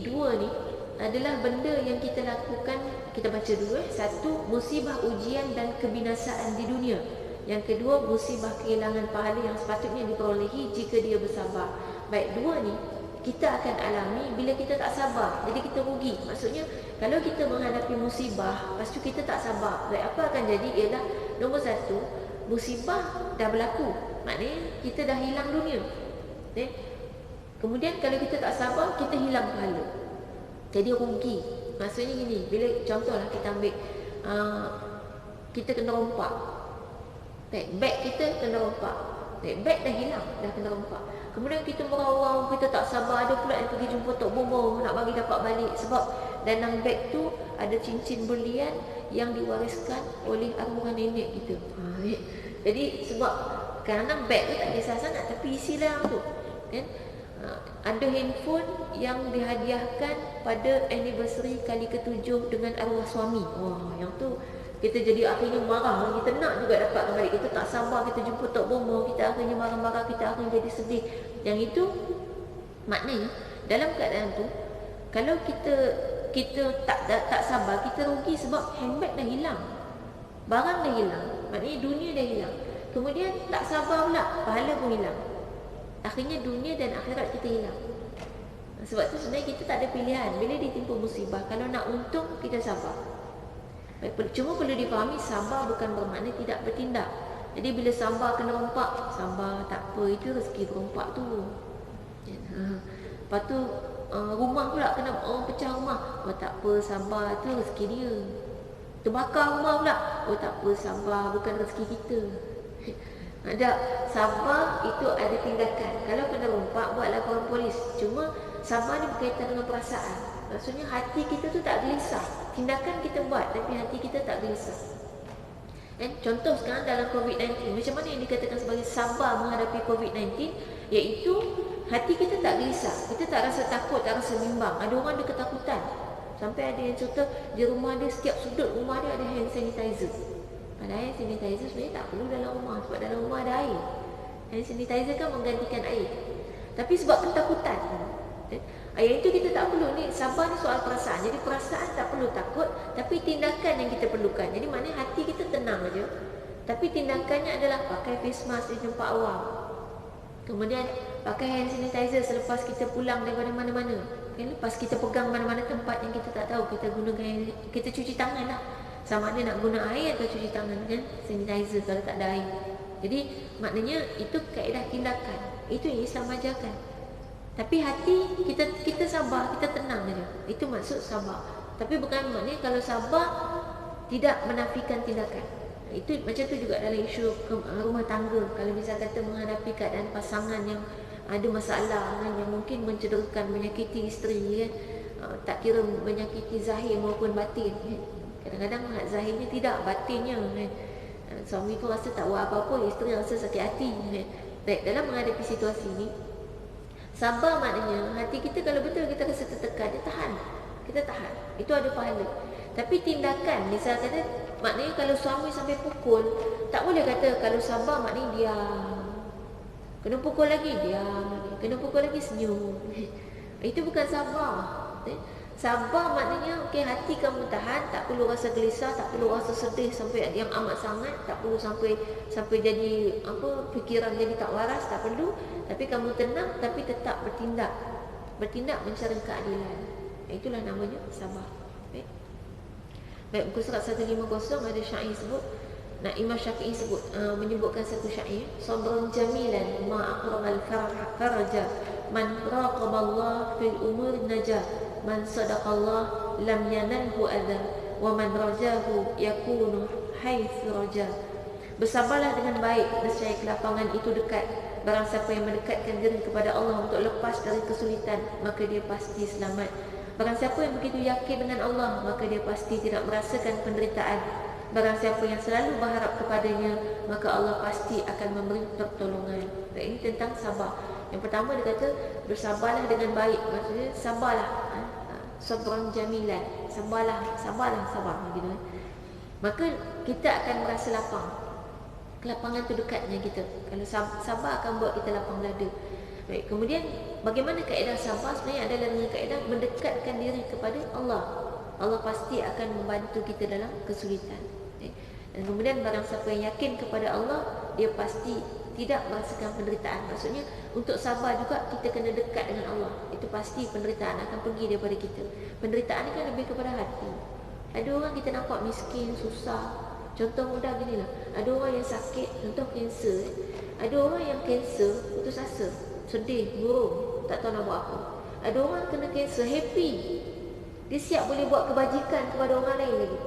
dua ni adalah benda yang kita lakukan. Kita baca dulu. Satu, musibah ujian dan kebinasaan di dunia. Yang kedua, musibah kehilangan pahala yang sepatutnya diperolehi jika dia bersabar. Baik, dua ni kita akan alami bila kita tak sabar. Jadi kita rugi. Maksudnya kalau kita menghadapi musibah, lepas tu kita tak sabar, baik, apa akan jadi ialah nombor satu, musibah dah berlaku. Maknanya kita dah hilang dunia. Kemudian kalau kita tak sabar, kita hilang pahala. Jadi rugi. Maksudnya gini, bila contohlah kita ambil kita kena rompak. Beg kita kena rompak. Beg dah hilang, dah kena rompak. Kemudian kita merawang, kita tak sabar, ada pula yang pergi jumpa Tok Bomo nak bagi dapat balik. Sebab dalam beg tu ada cincin berlian yang diwariskan oleh arwah nenek kita. Jadi sebab kadang-kadang beg tu tak kisah sangat, tapi isi dalam tu kan, ada handphone yang dihadiahkan pada anniversary kali ke-7 dengan arwah suami. Wah, yang tu kita jadi akhirnya marah. Kita nak juga dapat kembali. Kita tak sabar, kita jumpa Tok Bomo, kita akhirnya marah-marah, kita akhirnya jadi sedih. Yang itu maknanya dalam keadaan tu, kalau kita tak sabar, kita rugi sebab handbag dah hilang, barang dah hilang, maknanya dunia dah hilang. Kemudian tak sabar pula, pahala pun hilang. Akhirnya dunia dan akhirat kita hilang. Sebab tu sebenarnya kita tak ada pilihan. Bila ditimpa musibah, kalau nak untung, kita sabar. Cuma perlu difahami, sabar bukan bermakna tidak bertindak. Jadi bila sabar kena rompak, sabar, tak apa, itu rezeki berompak tu. Lepas tu rumah pula kena orang pecah rumah, oh tak apa, sabar, tu rezeki dia. Terbakar rumah pula, oh tak apa, sabar, bukan rezeki kita. Ada sabar itu ada tindakan. Kalau kena rompak, buat laporan polis. Cuma sabar ni berkaitan dengan perasaan. Maksudnya hati kita tu tak gelisah. Tindakan kita buat tapi hati kita tak gelisah. Contoh sekarang dalam COVID-19, macam mana yang dikatakan sebagai sabar menghadapi COVID-19, iaitu hati kita tak gelisah. Kita tak rasa takut, tak rasa bimbang. Ada orang ada ketakutan. Sampai ada yang cerita di rumah dia, setiap sudut rumah dia ada hand sanitizer. Padahal hand sanitizer sebenarnya tak perlu dalam rumah, sebab dalam rumah ada air. Hand sanitizer kan menggantikan air. Tapi sebab ketakutan, yang itu kita tak perlu. Ni sabar ni soal perasaan. Jadi perasaan tak perlu takut, tapi tindakan yang kita perlukan. Jadi maknanya hati kita tenang aja, tapi tindakannya adalah pakai face mask di tempat awam. Kemudian pakai hand sanitizer selepas kita pulang daripada mana-mana. Lepas kita pegang mana-mana tempat yang kita tak tahu, kita gunakan, kita cuci tangan lah. Sama ada nak guna air atau cuci tangan kan, sanitizer kalau tak ada air. Jadi maknanya itu kaedah tindakan. Itu yang Islam ajarkan. Tapi hati kita sabar, kita tenang saja. Itu maksud sabar. Tapi bukan maknanya kalau sabar tidak menafikan tindakan. Itu macam tu juga dalam isu rumah tangga. Kalau misal kata menghadapi keadaan pasangan yang ada masalah kan, yang mungkin mencederakan, menyakiti isteri kan, tak kira menyakiti zahir maupun batin kan. Kadang-kadang zahirnya tidak, batinnya kan. Suami tu rasa tak buat apa-apa, isteri rasa sakit hati kan. Baik, dalam menghadapi situasi ini, sabar maknanya hati kita kalau betul kita rasa tertekan, dia tahan. Kita tahan. Itu ada pahala. Tapi tindakan, misal kata, maknanya kalau suami sampai pukul, tak boleh kata kalau sabar maknanya diam. Kena pukul lagi, diam. Kena pukul lagi, senyum. Itu bukan sabar. Sabar maknanya okey, hati kamu tahan, tak perlu rasa gelisah, tak perlu rasa sedih sampai yang amat sangat, tak perlu sampai jadi apa, fikiran jadi tak waras, tak perlu. Tapi kamu tenang, tapi tetap bertindak mencari keadilan. Itulah namanya sabar. Baik, muka surat 150 ada syair sebut. Imam Syafi'i sebut, menyebutkan satu syair, sabrun jamilan ma aqramal faraja man raqaballah fil umur najah man sadaqallah lam yanalhu adha wa man rajahu yakunu haitsu raja. Bersabarlah dengan baik, nescaya kelapangan itu dekat. Barang siapa yang mendekatkan diri kepada Allah untuk lepas dari kesulitan, maka dia pasti selamat. Barang siapa yang begitu yakin dengan Allah, maka dia pasti tidak merasakan penderitaan. Barang siapa yang selalu berharap kepadanya, maka Allah pasti akan memberi pertolongan. Dan ini tentang sabar. Yang pertama dia kata, bersabarlah dengan baik. Maksudnya sabarlah, sabrun jamilan. Sabar. Gitu. Maka kita akan merasa lapang. Kelapangan tu dekatnya kita. Kalau sabar akan buat kita lapang dada. Baik, kemudian bagaimana kaedah sabar? Sebenarnya adalah dengan kaedah mendekatkan diri kepada Allah. Allah pasti akan membantu kita dalam kesulitan. Dan kemudian barang siapa yang yakin kepada Allah, dia pasti tidak merasakan penderitaan. Maksudnya untuk sabar juga kita kena dekat dengan Allah. Itu pasti penderitaan akan pergi daripada kita. Penderitaan ni kan lebih kepada hati. Ada orang kita nampak miskin, susah. Contoh mudah gini lah. Ada orang yang sakit, contoh kanser. Ada orang yang kanser putus asa, sedih, murung, tak tahu nak buat apa. Ada orang kena kanser happy. Dia siap boleh buat kebajikan kepada orang lain lagi.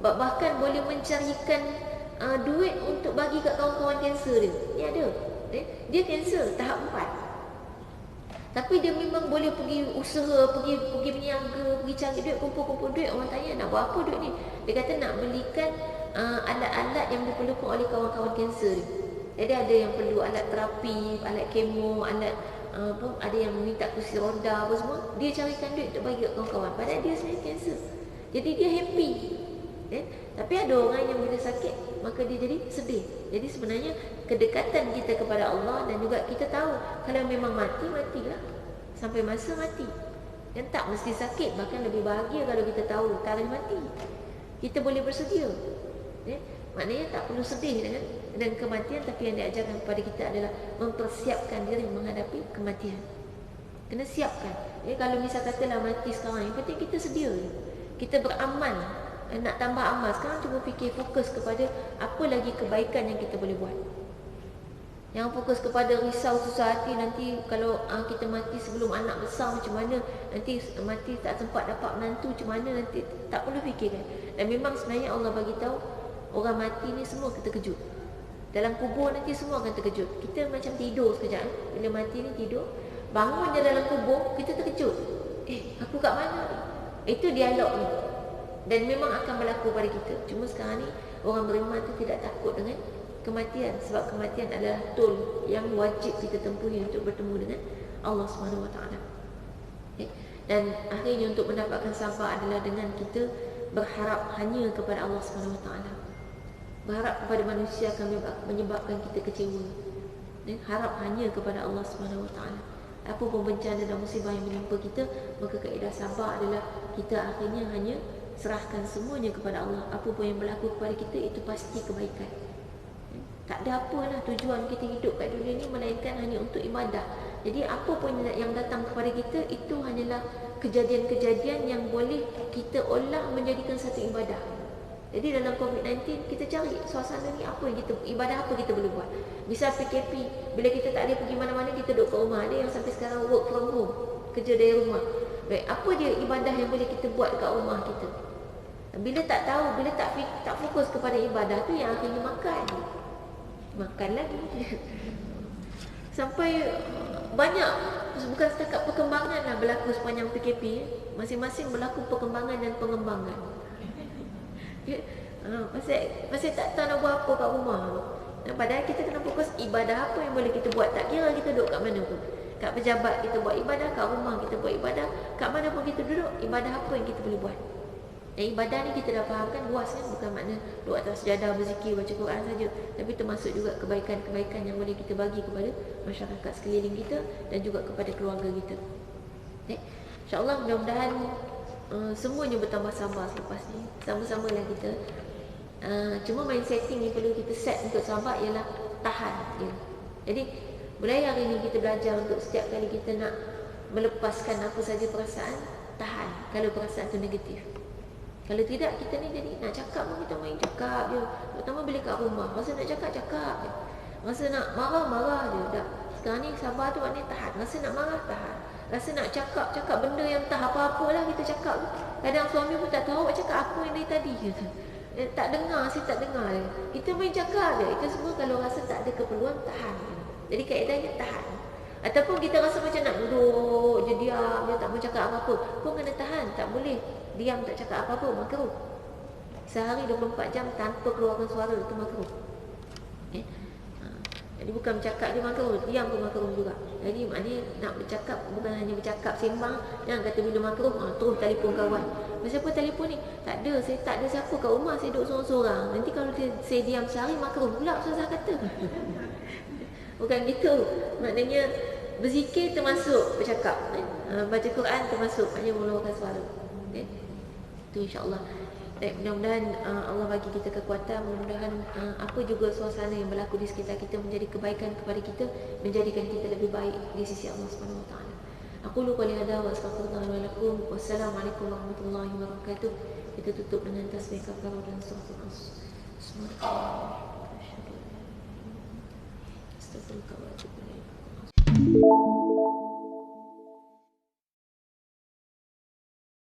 Bahkan boleh mencarikan duit untuk bagi kat kawan-kawan kanser dia. Ni ada. Dia kanser tahap 4. Tapi dia memang boleh pergi usaha, pergi berniaga, pergi cari duit, kumpul-kumpul duit. Orang tanya nak buat apa duit ni? Dia kata nak belikan alat-alat yang diperlukan oleh kawan-kawan kanser dia. Jadi ada yang perlu alat terapi, alat kemo, alat ada yang minta kursi roda apa semua. Dia carikan duit untuk bagi kat kawan-kawan. Padahal dia sebenarnya kanser. Jadi dia happy. Tapi ada orang yang bila sakit maka dia jadi sedih. Jadi sebenarnya kedekatan kita kepada Allah, dan juga kita tahu kalau memang mati, matilah sampai masa mati. Dan tak mesti sakit, bahkan lebih bahagia kalau kita tahu tarikh mati. Kita boleh bersedia. Maknanya tak perlu sedih dengan kematian, tapi yang diajarkan kepada kita adalah mempersiapkan diri menghadapi kematian. Kena siapkan. Kalau misal katalah mati sekarang, yang penting kita sedia. Kita beramal. Nak tambah amal, sekarang cuba fikir, fokus kepada apa lagi kebaikan yang kita boleh buat. Yang fokus kepada risau susah hati, nanti kalau kita mati sebelum anak besar macam mana, nanti mati tak sempat dapat menantu macam mana, nanti tak perlu fikirkan. Dan memang sebenarnya Allah bagi tahu orang mati ni semua kita terkejut. Dalam kubur nanti semua akan terkejut. Kita macam tidur sekejap, bila mati ni tidur, bangun je dalam kubur, kita terkejut. Aku kat mana ni? Itu dialog ni. Dan memang akan berlaku pada kita. Cuma sekarang ni orang beriman tu tidak takut dengan kematian, sebab kematian adalah tool yang wajib kita tempuhi untuk bertemu dengan Allah SWT. Dan akhirnya untuk mendapatkan sabar adalah dengan kita berharap hanya kepada Allah SWT. Berharap kepada manusia akan menyebabkan kita kecewa. Harap hanya kepada Allah SWT. Apa pun bencana dan musibah yang menimpa kita, maka kaedah sabar adalah kita akhirnya hanya serahkan semuanya kepada Allah. Apa pun yang berlaku kepada kita, itu pasti kebaikan. Tak ada apalah tujuan kita hidup kat dunia ni melainkan hanya untuk ibadah. Jadi apa pun yang datang kepada kita, itu hanyalah kejadian-kejadian yang boleh kita olah menjadikan satu ibadah. Jadi dalam COVID-19 kita cari suasana ni, apa yang kita, ibadah apa kita boleh buat. Misal PKP, bila kita tak boleh pergi mana-mana, kita duduk kat rumah. Ada yang sampai sekarang work from home, kerja dari rumah. Baik, apa dia ibadah yang boleh kita buat kat rumah kita? Bila tak tahu, bila tak fokus kepada ibadah tu, yang akhirnya makan lagi. Sampai banyak, bukan setakat perkembangan lah berlaku sepanjang PKP. Masing-masing berlaku perkembangan dan pengembangan. Pasal tak tahu nak buat apa kat rumah. Padahal kita kena fokus ibadah apa yang boleh kita buat. Tak kira kita duduk kat mana pun. Kat pejabat kita buat ibadah, kat rumah kita buat ibadah, kat mana pun kita duduk, ibadah apa yang kita boleh buat. Dan ibadah ni kita dah fahamkan luas kan, bukan makna duduk atas sejadah berzikir, baca Quran saja, tapi termasuk juga kebaikan-kebaikan yang boleh kita bagi kepada masyarakat sekeliling kita dan juga kepada keluarga kita. InsyaAllah mudah-mudahan semuanya bertambah sabar selepas ni. Sama-samalah kita. Cuma main setting yang perlu kita set untuk sabar ialah tahan. Jadi mulai hari ini kita belajar untuk setiap kali kita nak melepaskan apa saja perasaan, tahan kalau perasaan itu negatif. Kalau tidak, kita ni jadi nak cakap pun kita main cakap je. Terutama bila kat rumah, rasa nak cakap je. Rasa nak marah je. Dah. Sekarang ni sabar tu maknanya tahan. Rasa nak marah, tahan. Rasa nak cakap benda yang entah apa-apalah kita cakap. Kadang suami pun tak tahu awak cakap apa yang dari tadi. Tak dengar, saya tak dengar. Kita main cakap je. Itu semua kalau rasa tak ada keperluan, tahan. Jadi kaedahnya tahan. Ataupun kita rasa macam nak duduk je, diam je, tak mau cakap apa-apa, pun kena tahan. Tak boleh diam tak cakap apa-apa, makruh. Sehari 24 jam tanpa keluarkan suara, itu makruh. Jadi bukan bercakap je makruh, diam pun makruh juga. Jadi maknanya nak bercakap bukan hanya bercakap sembang. Jangan kata bila makruh terus telefon kawan. Siapa telefon ni? Tak ada, saya tak ada siapa kat rumah, saya duduk seorang-seorang. Nanti kalau saya diam sehari makruh pula, susah kata. Bukan gitu. Maknanya berzikir termasuk bercakap, baca Quran termasuk, hanya mengeluarkan suara. Itu insya-Allah. Mudah-mudahan Allah bagi kita kekuatan, mudah-mudahan apa juga suasana yang berlaku di sekitar kita menjadi kebaikan kepada kita, menjadikan kita lebih baik di sisi Allah Subhanahu Wa Taala. Aku lupa lihada wa astaghfirullah wa lakum. Wassalamualaikum warahmatullahi wabarakatuh. Kita tutup dengan tasbih kafarah dan suratul As. Bismillahirrahmanirrahim. Astaghfirullah wa atubu ilaik.